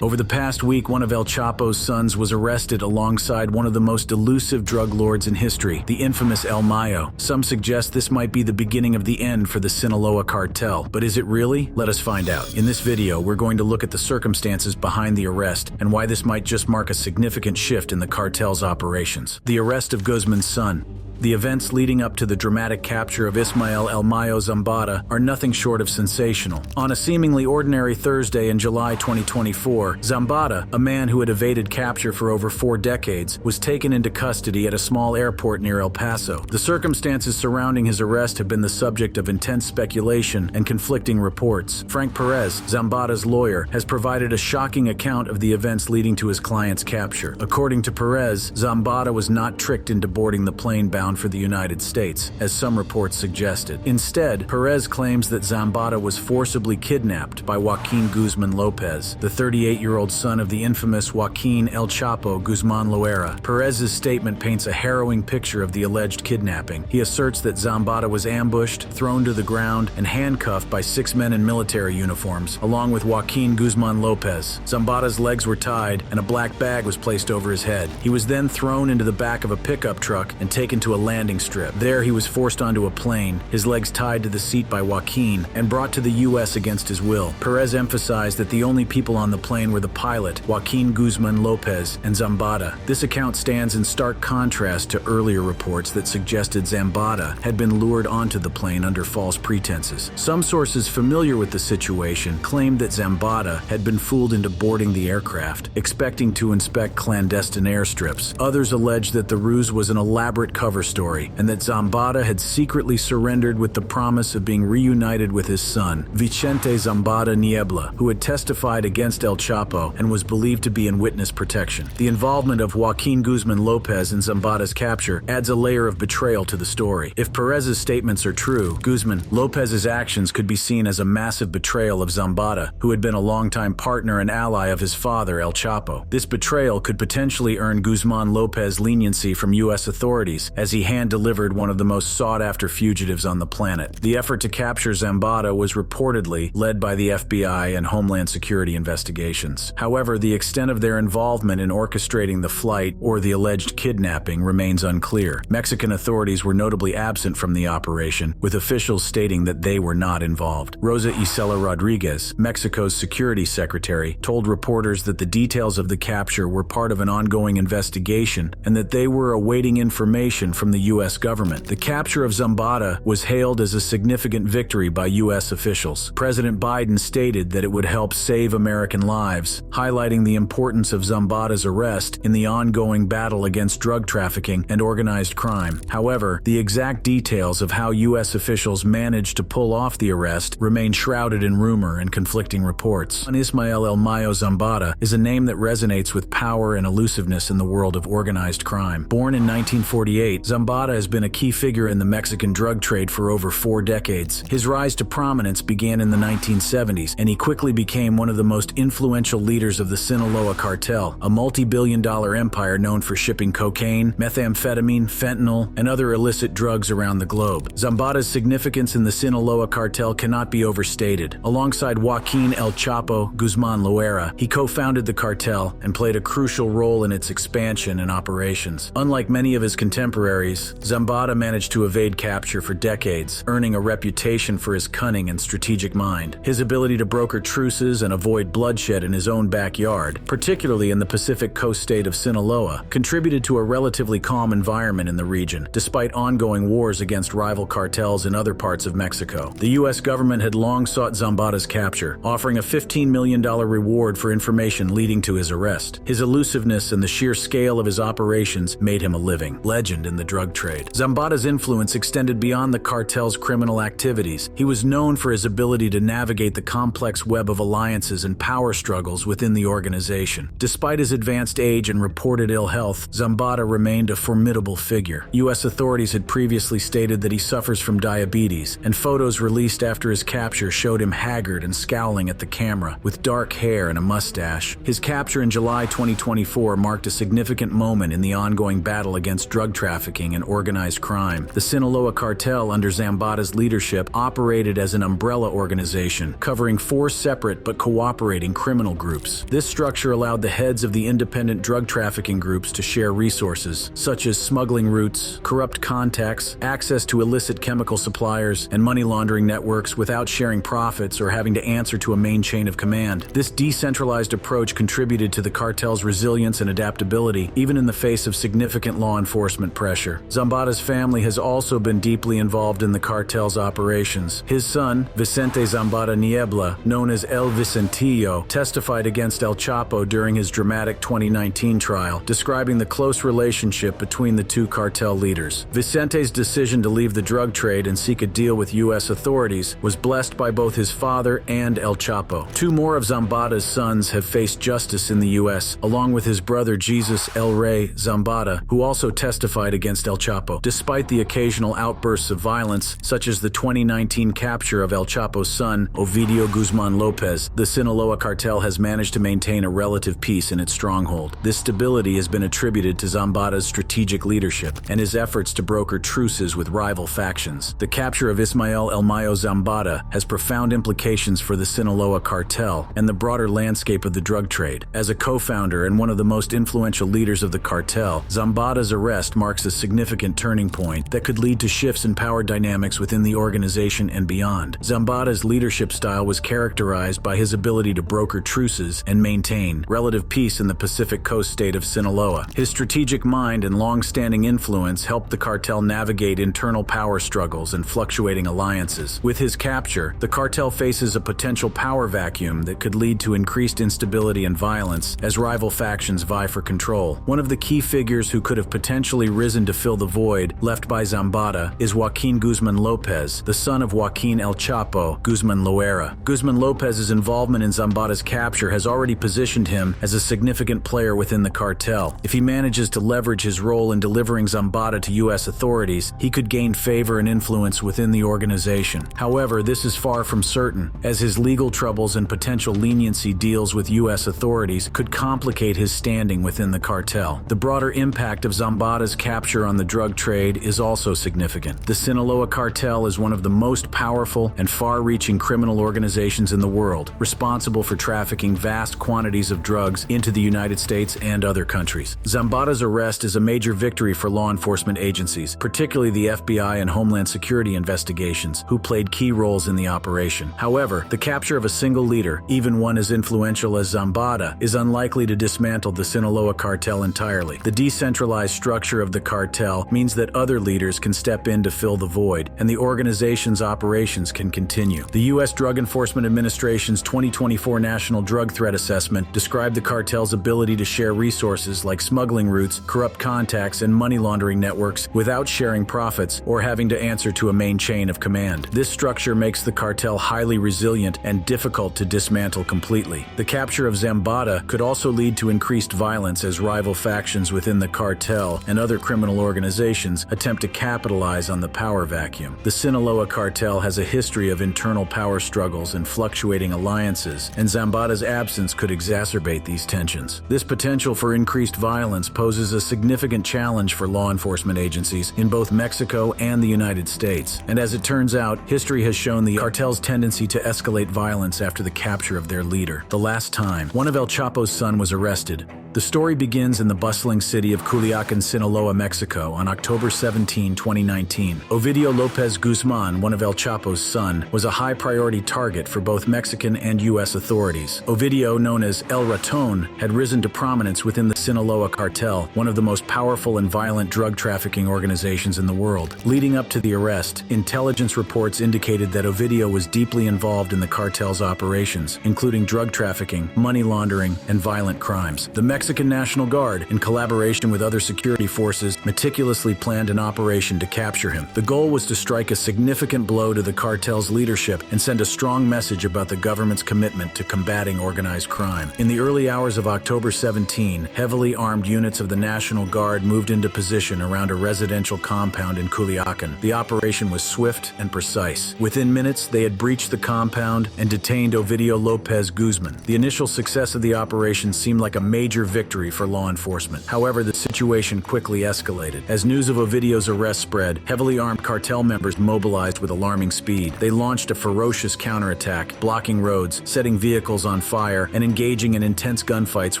Over the past week, one of El Chapo's sons was arrested alongside one of the most elusive drug lords in history, the infamous El Mayo. Some suggest this might be the beginning of the end for the Sinaloa cartel. But is it really? Let us find out. In this video, we're going to look at the circumstances behind the arrest and why this might just mark a significant shift in the cartel's operations. The arrest of Guzman's son. The events leading up to the dramatic capture of Ismael El Mayo Zambada are nothing short of sensational. On a seemingly ordinary Thursday in July 2024, Zambada, a man who had evaded capture for over 4 decades, was taken into custody at a small airport near El Paso. The circumstances surrounding his arrest have been the subject of intense speculation and conflicting reports. Frank Perez, Zambada's lawyer, has provided a shocking account of the events leading to his client's capture. According to Perez, Zambada was not tricked into boarding the plane bound for the United States, as some reports suggested. Instead, Perez claims that Zambada was forcibly kidnapped by Joaquin Guzman Lopez, the 38-year-old son of the infamous Joaquin El Chapo Guzman Loera. Perez's statement paints a harrowing picture of the alleged kidnapping. He asserts that Zambada was ambushed, thrown to the ground, and handcuffed by 6 men in military uniforms, along with Joaquin Guzman Lopez. Zambada's legs were tied, and a black bag was placed over his head. He was then thrown into the back of a pickup truck and taken to a landing strip. There he was forced onto a plane, his legs tied to the seat by Joaquin, and brought to the U.S. against his will. Perez emphasized that the only people on the plane were the pilot, Joaquin Guzman Lopez, and Zambada. This account stands in stark contrast to earlier reports that suggested Zambada had been lured onto the plane under false pretenses. Some sources familiar with the situation claimed that Zambada had been fooled into boarding the aircraft, expecting to inspect clandestine airstrips. Others alleged that the ruse was an elaborate cover story, and that Zambada had secretly surrendered with the promise of being reunited with his son, Vicente Zambada Niebla, who had testified against El Chapo and was believed to be in witness protection. The involvement of Joaquin Guzman Lopez in Zambada's capture adds a layer of betrayal to the story. If Perez's statements are true, Guzman Lopez's actions could be seen as a massive betrayal of Zambada, who had been a longtime partner and ally of his father, El Chapo. This betrayal could potentially earn Guzman Lopez leniency from U.S. authorities, as he hand-delivered one of the most sought-after fugitives on the planet. The effort to capture Zambada was reportedly led by the FBI and Homeland Security investigations. However, the extent of their involvement in orchestrating the flight or the alleged kidnapping remains unclear. Mexican authorities were notably absent from the operation, with officials stating that they were not involved. Rosa Isela Rodriguez, Mexico's security secretary, told reporters that the details of the capture were part of an ongoing investigation and that they were awaiting information from the U.S. government. The capture of Zambada was hailed as a significant victory by U.S. officials. President Biden stated that it would help save American lives, highlighting the importance of Zambada's arrest in the ongoing battle against drug trafficking and organized crime. However, the exact details of how U.S. officials managed to pull off the arrest remain shrouded in rumor and conflicting reports. Ismael El Mayo Zambada is a name that resonates with power and elusiveness in the world of organized crime. Born in 1948, Zambada has been a key figure in the Mexican drug trade for over 4 decades. His rise to prominence began in the 1970s, and he quickly became one of the most influential leaders of the Sinaloa cartel, a multi-billion-dollar empire known for shipping cocaine, methamphetamine, fentanyl, and other illicit drugs around the globe. Zambada's significance in the Sinaloa cartel cannot be overstated. Alongside Joaquin El Chapo Guzman Loera, he co-founded the cartel and played a crucial role in its expansion and operations. Unlike many of his contemporaries, Zambada managed to evade capture for decades, earning a reputation for his cunning and strategic mind. His ability to broker truces and avoid bloodshed in his own backyard, particularly in the Pacific coast state of Sinaloa, contributed to a relatively calm environment in the region, despite ongoing wars against rival cartels in other parts of Mexico. The U.S. government had long sought Zambada's capture, offering a $15 million reward for information leading to his arrest. His elusiveness and the sheer scale of his operations made him a living legend in the drug trade. Zambada's influence extended beyond the cartel's criminal activities. He was known for his ability to navigate the complex web of alliances and power struggles within the organization. Despite his advanced age and reported ill health, Zambada remained a formidable figure. U.S. authorities had previously stated that he suffers from diabetes, and photos released after his capture showed him haggard and scowling at the camera, with dark hair and a mustache. His capture in July 2024 marked a significant moment in the ongoing battle against drug trafficking trafficking, and organized crime. The Sinaloa cartel, under Zambada's leadership, operated as an umbrella organization, covering 4 separate but cooperating criminal groups. This structure allowed the heads of the independent drug trafficking groups to share resources, such as smuggling routes, corrupt contacts, access to illicit chemical suppliers, and money laundering networks without sharing profits or having to answer to a main chain of command. This decentralized approach contributed to the cartel's resilience and adaptability, even in the face of significant law enforcement pressure. Zambada's family has also been deeply involved in the cartel's operations. His son, Vicente Zambada Niebla, known as El Vicentillo, testified against El Chapo during his dramatic 2019 trial, describing the close relationship between the two cartel leaders. Vicente's decision to leave the drug trade and seek a deal with U.S. authorities was blessed by both his father and El Chapo. 2 more of Zambada's sons have faced justice in the U.S., along with his brother Jesus El Rey Zambada, who also testified against El Chapo. Despite the occasional outbursts of violence, such as the 2019 capture of El Chapo's son, Ovidio Guzman Lopez, the Sinaloa cartel has managed to maintain a relative peace in its stronghold. This stability has been attributed to Zambada's strategic leadership and his efforts to broker truces with rival factions. The capture of Ismael El Mayo Zambada has profound implications for the Sinaloa cartel and the broader landscape of the drug trade. As a co-founder and one of the most influential leaders of the cartel, Zambada's arrest marks a significant turning point that could lead to shifts in power dynamics within the organization and beyond. Zambada's leadership style was characterized by his ability to broker truces and maintain relative peace in the Pacific Coast state of Sinaloa. His strategic mind and long-standing influence helped the cartel navigate internal power struggles and fluctuating alliances. With his capture, the cartel faces a potential power vacuum that could lead to increased instability and violence as rival factions vie for control. One of the key figures who could have potentially risen to fill the void left by Zambada is Joaquin Guzman Lopez, the son of Joaquin El Chapo Guzman Loera. Guzman Lopez's involvement in Zambada's capture has already positioned him as a significant player within the cartel. If he manages to leverage his role in delivering Zambada to U.S. authorities, he could gain favor and influence within the organization. However, this is far from certain, as his legal troubles and potential leniency deals with U.S. authorities could complicate his standing within the cartel. The broader impact of Zambada's capture on the drug trade is also significant. The Sinaloa cartel is one of the most powerful and far-reaching criminal organizations in the world, responsible for trafficking vast quantities of drugs into the United States and other countries. Zambada's arrest is a major victory for law enforcement agencies, particularly the FBI and Homeland Security investigations, who played key roles in the operation. However, the capture of a single leader, even one as influential as Zambada, is unlikely to dismantle the Sinaloa cartel entirely. The decentralized structure of the cartel means that other leaders can step in to fill the void, and the organization's operations can continue. The U.S. Drug Enforcement Administration's 2024 National Drug Threat Assessment described the cartel's ability to share resources like smuggling routes, corrupt contacts, and money laundering networks without sharing profits or having to answer to a main chain of command. This structure makes the cartel highly resilient and difficult to dismantle completely. The capture of Zambada could also lead to increased violence as rival factions within the cartel and other criminal organizations attempt to capitalize on the power vacuum. The Sinaloa cartel has a history of internal power struggles and fluctuating alliances, and Zambada's absence could exacerbate these tensions. This potential for increased violence poses a significant challenge for law enforcement agencies in both Mexico and the United States. And as it turns out, history has shown the cartel's tendency to escalate violence after the capture of their leader. The last time one of El Chapo's son was arrested, the story begins in the bustling city of Culiacan, Sinaloa, Mexico, on October 17, 2019. Ovidio Lopez Guzman, one of El Chapo's son, was a high-priority target for both Mexican and U.S. authorities. Ovidio, known as El Raton, had risen to prominence within the Sinaloa cartel, one of the most powerful and violent drug trafficking organizations in the world. Leading up to the arrest, intelligence reports indicated that Ovidio was deeply involved in the cartel's operations, including drug trafficking, money laundering, and violent crimes. The Mexican National Guard, in collaboration with other security forces, meticulously planned an operation to capture him. The goal was to strike a significant blow to the cartel's leadership and send a strong message about the government's commitment to combating organized crime. In the early hours of October 17, heavily armed units of the National Guard moved into position around a residential compound in Culiacan. The operation was swift and precise. Within minutes, they had breached the compound and detained Ovidio Lopez Guzman. The initial success of the operation seemed like a major victory for law enforcement. However, the situation quickly escalated. As news of Ovidio's arrest spread, heavily armed cartel members mobilized with alarming speed. They launched a ferocious counterattack, blocking roads, setting vehicles on fire, and engaging in intense gunfights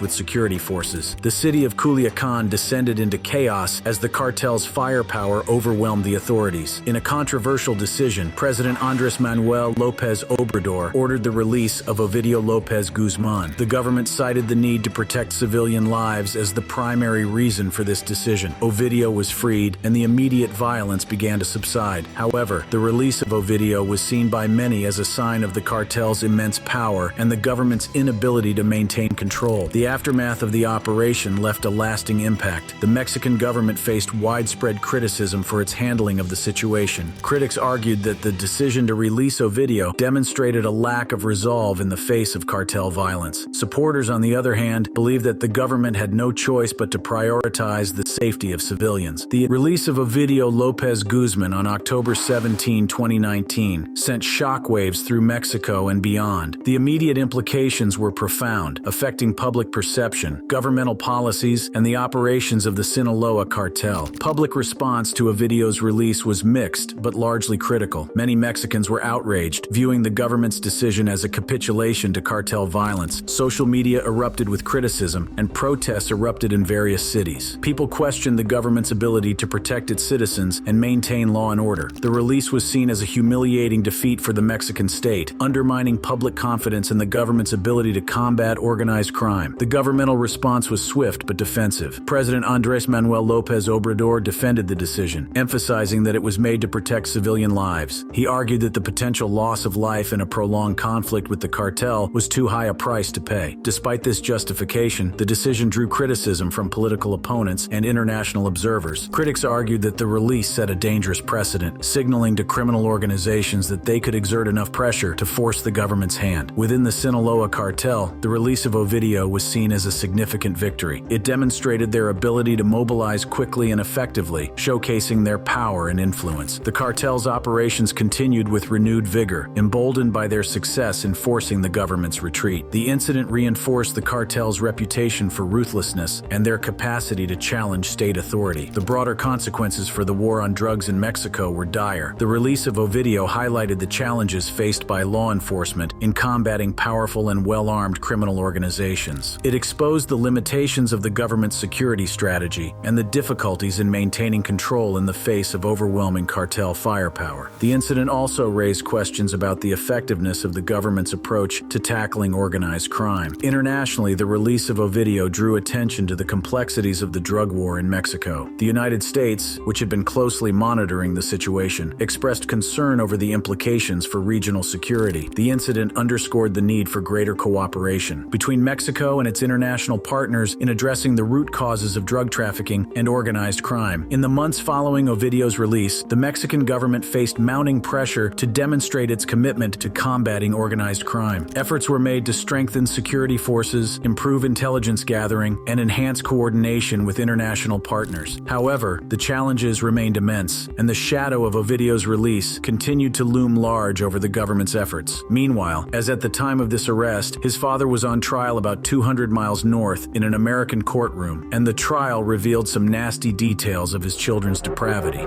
with security forces. The city of Culiacan descended into chaos as the cartel's firepower overwhelmed the authorities. In a controversial decision, President Andrés Manuel López Obrador ordered the release of Ovidio López Guzmán. The government cited the need to protect civilian lives as the primary reason for this decision. Ovidio was freed, and the immediate violence began to subside. However, the release of Ovidio was seen by many as a sign of the cartel's immense power and the government's inability to maintain control. The aftermath of the operation left a lasting impact. The Mexican government faced widespread criticism for its handling of the situation. Critics argued that the decision to release Ovidio demonstrated a lack of resolve in the face of cartel violence. Supporters, on the other hand, believed that the government had no choice but to prioritize the safety of civilians. The release of Ovidio López Guzmán on October 17, 2019, sent shockwaves through Mexico and beyond. The immediate implications were profound, affecting public perception, governmental policies, and the operations of the Sinaloa cartel. Public response to Ovidio's release was mixed, but largely critical. Many Mexicans were outraged, viewing the government's decision as a capitulation to cartel violence. Social media erupted with criticism, and protests erupted in various cities. People questioned the government's ability to protect its citizens and maintain law and order. The release was seen as a humiliating defeat for the Mexican state, undermining public confidence in the government's ability to combat organized crime. The governmental response was swift but defensive. President Andrés Manuel López Obrador defended the decision, emphasizing that it was made to protect civilian lives. He argued that the potential loss of life in a prolonged conflict with the cartel was too high a price to pay. Despite this justification, the decision drew criticism from political opponents and international observers. Critics argued that the release set a dangerous precedent, signaling to criminal organizations that they could exert enough pressure to force the government's hand. Within the Sinaloa cartel, the release of Ovidio was seen as a significant victory. It demonstrated their ability to mobilize quickly and effectively, showcasing their power and influence. The cartel's operations continued with renewed vigor, emboldened by their success in forcing the government's retreat. The incident reinforced the cartel's reputation for ruthlessness and their capacity to challenge state authority. The broader consequences for the war on drugs in Mexico were dire. The release of Ovidio highlighted the challenges faced by law enforcement in combating powerful and well-armed criminal organizations. It exposed the limitations of the government's security strategy and the difficulties in maintaining control in the face of overwhelming cartel firepower. The incident also raised questions about the effectiveness of the government's approach to tackling organized crime. Internationally, the release of Ovidio drew attention to the complexities of the drug war in Mexico. The United States, which had been closely monitoring the situation, expressed concern over the implications for regional security. The incident underscored the need for greater cooperation between Mexico and its international partners in addressing the root causes of drug trafficking and organized crime. In the months following Ovidio's release, the Mexican government faced mounting pressure to demonstrate its commitment to combating organized crime. Efforts were made to strengthen security forces, improve intelligence gathering, and enhance coordination with international partners. However, the challenges remained immense, and the shadow of Ovidio's release continued to loom large over the government's efforts. Meanwhile, as at the time of this arrest, his father was on trial about 200 miles north in an American courtroom, and the trial revealed some nasty details of his children's depravity.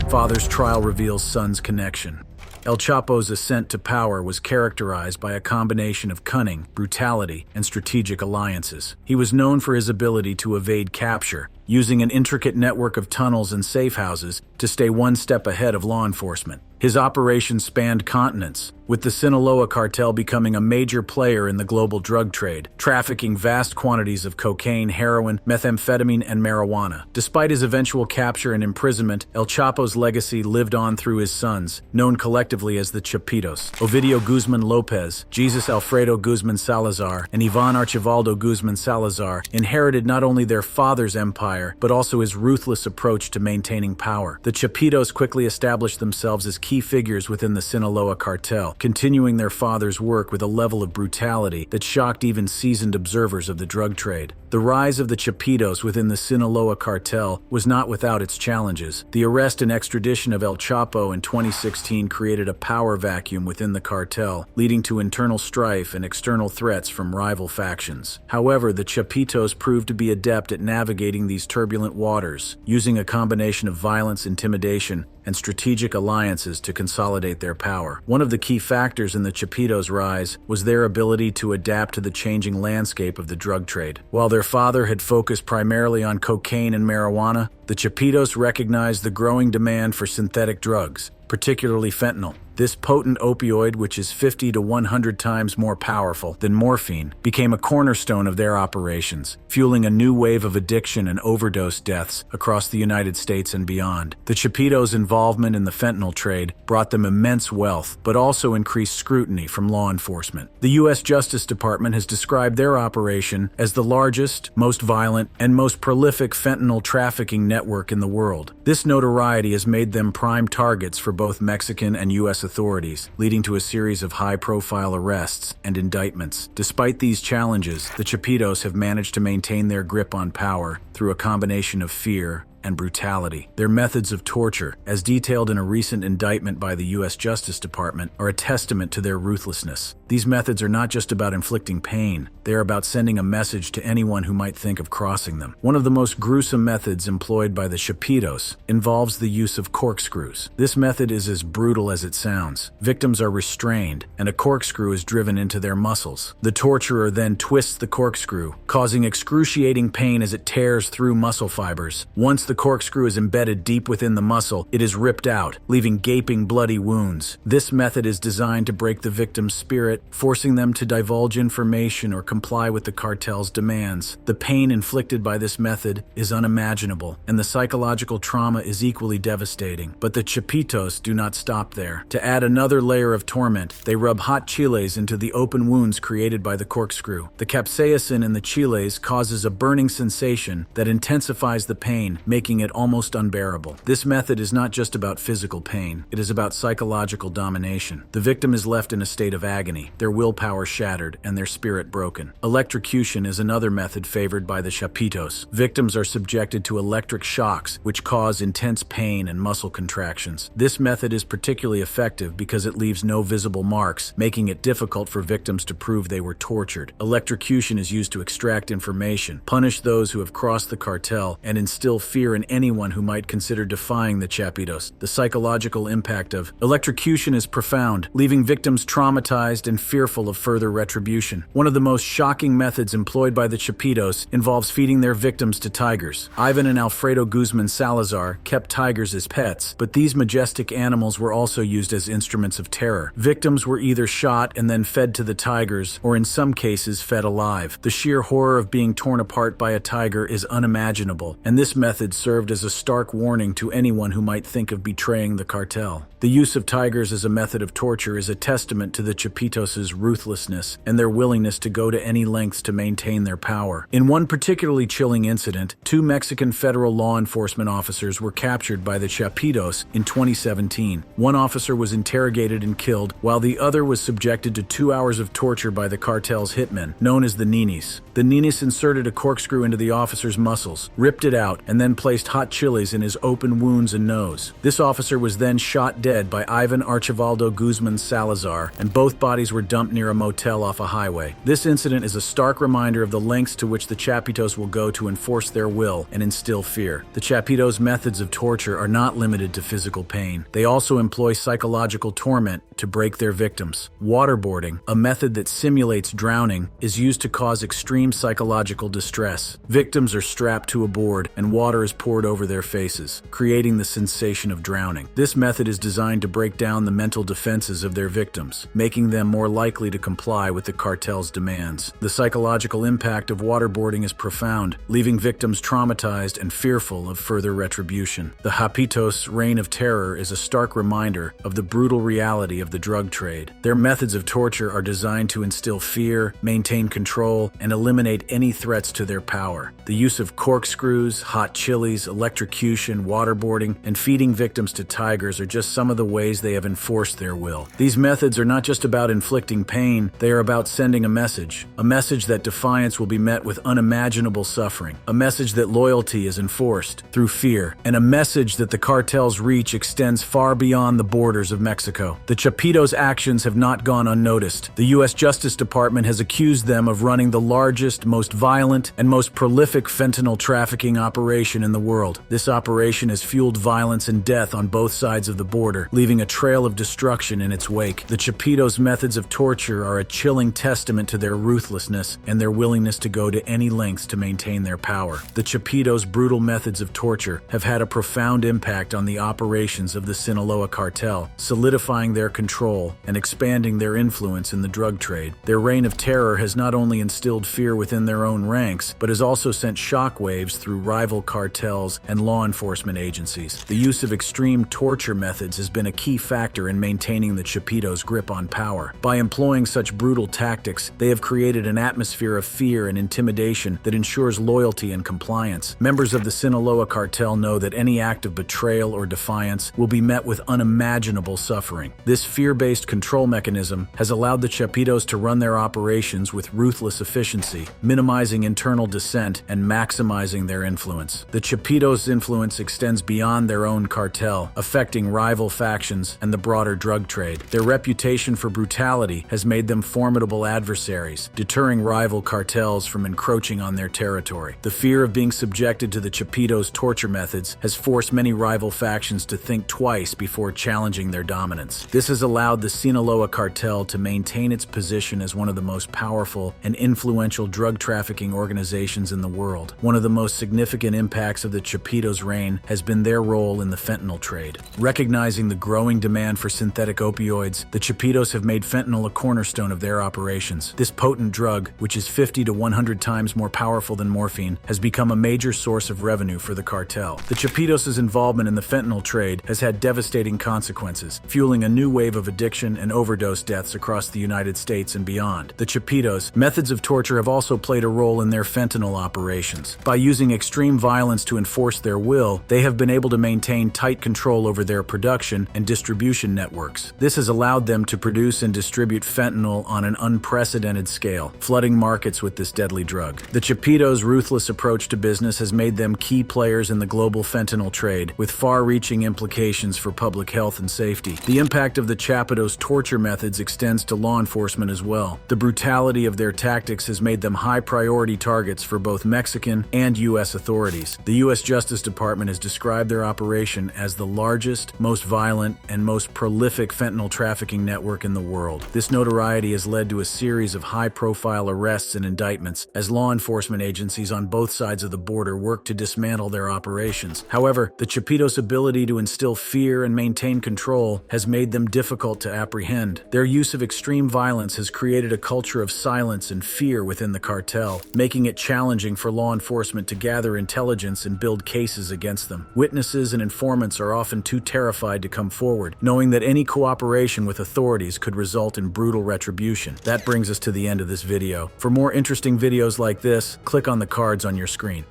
Father's trial reveals son's connection. El Chapo's ascent to power was characterized by a combination of cunning, brutality, and strategic alliances. He was known for his ability to evade capture, using an intricate network of tunnels and safe houses to stay one step ahead of law enforcement. His operations spanned continents, with the Sinaloa cartel becoming a major player in the global drug trade, trafficking vast quantities of cocaine, heroin, methamphetamine, and marijuana. Despite his eventual capture and imprisonment, El Chapo's legacy lived on through his sons, known collectively as the Chapitos. Ovidio Guzmán López, Jesus Alfredo Guzmán Salazar, and Ivan Archibaldo Guzmán Salazar inherited not only their father's empire, but also his ruthless approach to maintaining power. The Chapitos quickly established themselves as key figures within the Sinaloa cartel, continuing their father's work with a level of brutality that shocked even seasoned observers of the drug trade. The rise of the Chapitos within the Sinaloa cartel was not without its challenges. The arrest and extradition of El Chapo in 2016 created a power vacuum within the cartel, leading to internal strife and external threats from rival factions. However, the Chapitos proved to be adept at navigating these turbulent waters, using a combination of violence, intimidation, and strategic alliances to consolidate their power. One of the key factors in the Chapitos' rise was their ability to adapt to the changing landscape of the drug trade. While their father had focused primarily on cocaine and marijuana, the Chapitos recognized the growing demand for synthetic drugs, particularly fentanyl. This potent opioid, which is 50 to 100 times more powerful than morphine, became a cornerstone of their operations, fueling a new wave of addiction and overdose deaths across the United States and beyond. The Chapitos' involvement in the fentanyl trade brought them immense wealth, but also increased scrutiny from law enforcement. The U.S. Justice Department has described their operation as the largest, most violent, and most prolific fentanyl trafficking network in the world. This notoriety has made them prime targets for both Mexican and U.S. authorities, leading to a series of high-profile arrests and indictments. Despite these challenges, the Chapitos have managed to maintain their grip on power through a combination of fear and brutality. Their methods of torture, as detailed in a recent indictment by the U.S. Justice Department, are a testament to their ruthlessness. These methods are not just about inflicting pain, they are about sending a message to anyone who might think of crossing them. One of the most gruesome methods employed by the Chapitos involves the use of corkscrews. This method is as brutal as it sounds. Victims are restrained, and a corkscrew is driven into their muscles. The torturer then twists the corkscrew, causing excruciating pain as it tears through muscle fibers. Once the corkscrew is embedded deep within the muscle, it is ripped out, leaving gaping, bloody wounds. This method is designed to break the victim's spirit, forcing them to divulge information or comply with the cartel's demands. The pain inflicted by this method is unimaginable, and the psychological trauma is equally devastating. But the Chapitos do not stop there. To add another layer of torment, they rub hot chiles into the open wounds created by the corkscrew. The capsaicin in the chiles causes a burning sensation that intensifies the pain, making it almost unbearable. This method is not just about physical pain, it is about psychological domination. The victim is left in a state of agony, their willpower shattered, and their spirit broken. Electrocution is another method favored by the Chapitos. Victims are subjected to electric shocks, which cause intense pain and muscle contractions. This method is particularly effective because it leaves no visible marks, making it difficult for victims to prove they were tortured. Electrocution is used to extract information, punish those who have crossed the cartel, and instill fear in anyone who might consider defying the Chapitos. The psychological impact of electrocution is profound, leaving victims traumatized and fearful of further retribution. One of the most shocking methods employed by the Chapitos involves feeding their victims to tigers. Ivan and Alfredo Guzman Salazar kept tigers as pets, but these majestic animals were also used as instruments of terror. Victims were either shot and then fed to the tigers, or in some cases fed alive. The sheer horror of being torn apart by a tiger is unimaginable, and this method served as a stark warning to anyone who might think of betraying the cartel. The use of tigers as a method of torture is a testament to the Chapitos' ruthlessness and their willingness to go to any lengths to maintain their power. In one particularly chilling incident, 2 Mexican federal law enforcement officers were captured by the Chapitos in 2017. One officer was interrogated and killed, while the other was subjected to 2 hours of torture by the cartel's hitmen, known as the Ninis. The Ninis inserted a corkscrew into the officer's muscles, ripped it out, and then placed hot chiles in his open wounds and nose. This officer was then shot dead by Ivan Archivaldo Guzman Salazar, and both bodies were dumped near a motel off a highway. This incident is a stark reminder of the lengths to which the Chapitos will go to enforce their will and instill fear. The Chapitos' methods of torture are not limited to physical pain. They also employ psychological torment to break their victims. Waterboarding, a method that simulates drowning, is used to cause extreme psychological distress. Victims are strapped to a board and water is poured over their faces, creating the sensation of drowning. This method is designed to break down the mental defenses of their victims, making them more likely to comply with the cartel's demands. The psychological impact of waterboarding is profound, leaving victims traumatized and fearful of further retribution. The Chapitos' reign of terror is a stark reminder of the brutal reality of the drug trade. Their methods of torture are designed to instill fear, maintain control, and eliminate any threats to their power. The use of corkscrews, hot chiles, bullies, electrocution, waterboarding, and feeding victims to tigers are just some of the ways they have enforced their will. These methods are not just about inflicting pain, they are about sending a message that defiance will be met with unimaginable suffering, a message that loyalty is enforced through fear, and a message that the cartel's reach extends far beyond the borders of Mexico. The Chapitos' actions have not gone unnoticed. The U.S. Justice Department has accused them of running the largest, most violent, and most prolific fentanyl trafficking operation in the world. This operation has fueled violence and death on both sides of the border, leaving a trail of destruction in its wake. The Chapitos' methods of torture are a chilling testament to their ruthlessness and their willingness to go to any lengths to maintain their power. The Chapitos' brutal methods of torture have had a profound impact on the operations of the Sinaloa cartel, solidifying their control and expanding their influence in the drug trade. Their reign of terror has not only instilled fear within their own ranks, but has also sent shockwaves through rival cartels and law enforcement agencies. The use of extreme torture methods has been a key factor in maintaining the Chapitos' grip on power. By employing such brutal tactics, they have created an atmosphere of fear and intimidation that ensures loyalty and compliance. Members of the Sinaloa cartel know that any act of betrayal or defiance will be met with unimaginable suffering. This fear-based control mechanism has allowed the Chapitos to run their operations with ruthless efficiency, minimizing internal dissent and maximizing their influence. The Chapitos' influence extends beyond their own cartel, affecting rival factions and the broader drug trade. Their reputation for brutality has made them formidable adversaries, deterring rival cartels from encroaching on their territory. The fear of being subjected to the Chapitos' torture methods has forced many rival factions to think twice before challenging their dominance. This has allowed the Sinaloa cartel to maintain its position as one of the most powerful and influential drug trafficking organizations in the world. One of the most significant impacts of the Chapitos' reign has been their role in the fentanyl trade. Recognizing the growing demand for synthetic opioids, the Chapitos have made fentanyl a cornerstone of their operations. This potent drug, which is 50 to 100 times more powerful than morphine, has become a major source of revenue for the cartel. The Chapitos' involvement in the fentanyl trade has had devastating consequences, fueling a new wave of addiction and overdose deaths across the United States and beyond. The Chapitos' methods of torture have also played a role in their fentanyl operations. By using extreme violence to enforce their will, they have been able to maintain tight control over their production and distribution networks. This has allowed them to produce and distribute fentanyl on an unprecedented scale, flooding markets with this deadly drug. The Chapitos' ruthless approach to business has made them key players in the global fentanyl trade, with far-reaching implications for public health and safety. The impact of the Chapitos' torture methods extends to law enforcement as well. The brutality of their tactics has made them high-priority targets for both Mexican and U.S. authorities. The U.S. Justice Department has described their operation as the largest, most violent, and most prolific fentanyl trafficking network in the world. This notoriety has led to a series of high-profile arrests and indictments as law enforcement agencies on both sides of the border work to dismantle their operations. However, the Chapitos' ability to instill fear and maintain control has made them difficult to apprehend. Their use of extreme violence has created a culture of silence and fear within the cartel, making it challenging for law enforcement to gather intelligence and build cases against them. Witnesses and informants are often too terrified to come forward, knowing that any cooperation with authorities could result in brutal retribution. That brings us to the end of this video. For more interesting videos like this, click on the cards on your screen.